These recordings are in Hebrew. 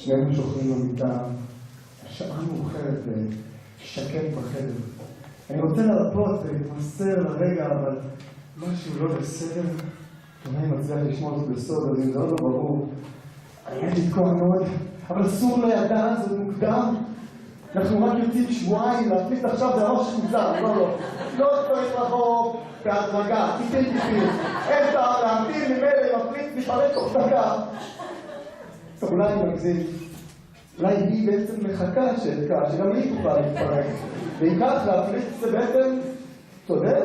שנינו שוכרים במיטה, השעה מאוחרת ושקט בחדר. אני רוצה להרפות ולהתמסר לרגע, אבל משהו לא בסדר. אולי אני מצליח לשמור זאת בסוד, אבל זה עוד לא ברור. אני לתקוע מאוד, אבל אסור לידע, זה מוקדם. אנחנו רק יוצאים שבועיים, להקליט עכשיו זה ממש מוזר, לא צריך לבוא בהדרגה, תיתן. אין טעם להמתין ממילא, מפליט להיפרד תוך דקה. טוב, אולי אני מגזים. אולי היא בעצם מחכה שגם היא תוכל להתפרק. ואם כך, להפליט זה בעצם צודק?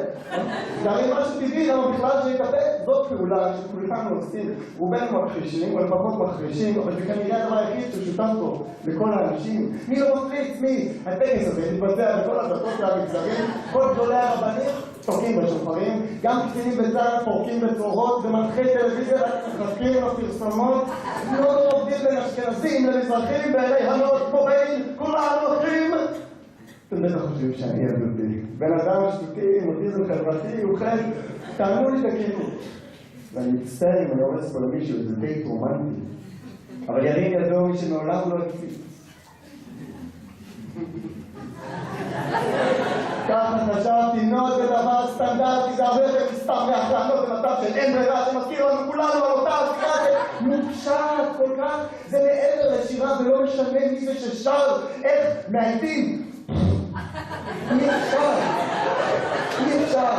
זה הרי משהו טבעי, למה בכלל שיתאפק? זאת פעולה שכולנו עושים, רובנו מכחישים, או לפחות מכחישים, אבל זה כנראה הדבר היחיד ששותף פה לכל האנשים. מי לא מפליץ? מי? הטקס הזה מתבצע בכל הדתות והמגזרים, כל גדולי הרבנים תוקעים בשופרים, גם קצינים בצה"ל פורקים בצרורות, ומנחי טלוויזיה מחכים לפרסומות, לא עובדים בין אשכנזים למזרחים, בעלי הנאות כמו בין כולנו הולכים. אתם בטח חושבים שאני ילדותי. בן אדם שטותי, עם אוטיזם חברתי, ובכן, תענו לי תקינו. ואני מצטער אם אני הורס פה למישהו, זה דייט רומנטי. אבל ירים ידו מי שמעולם לא הקפיץ. ככה חשבתי, נוד זה דבר סטנדרטי, זה הרבה יותר מסתם מהחלטות במצב של אין ברירה, שמזכיר לנו כולנו על אותה השירה, זה מופשט כל כך, זה מעבר לשירה ולא משנה מי זה ששר, איך מעטים. אי אפשר, אי אפשר.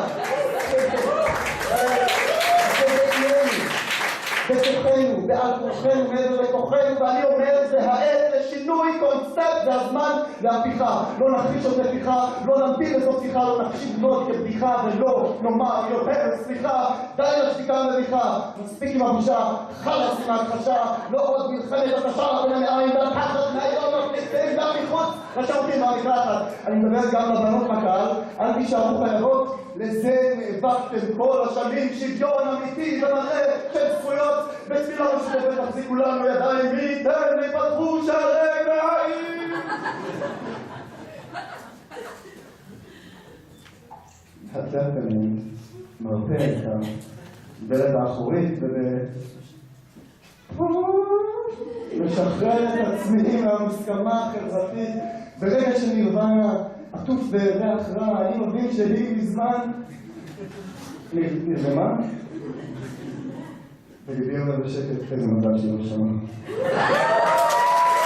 בתוכנו, בעל כוחנו, מעבר לכוחנו, ואני אומר, זה העת לשינוי קונספט, זה הזמן להפיכה. לא נכחיש עוד נפיחה, לא נמתין לזאת שיחה, לא נחשיב בנות כבדיחה, ולא נאמר יותר סליחה, די לשתיקה מביכה, מספיק עם הבושה, חלאס עם ההכחשה, לא עוד מלחמת התש"ח בין המעיים, והפחד מהיום מפליצים גם מחוץ לשירותים והמקלחת. אני מדבר גם לבנות בקהל, אל תישארו חייבות, לזה נאבקתם כל השנים, שוויון אמיתי ומלא של זכויות, בתפילה משותפת תחזיקו לנו ידיים, וייתן ויפתחו שערי בעין. לאט לאט אני מרפא את הדלת האחורית ומשחרר את עצמי מהמוסכמה החברתית ברגע שנירוונה עטוף בריח רע. אני מבין שלי מזמן נרדמה וליבי אומר בשקט, איזה מזל שהיא לא שמעה.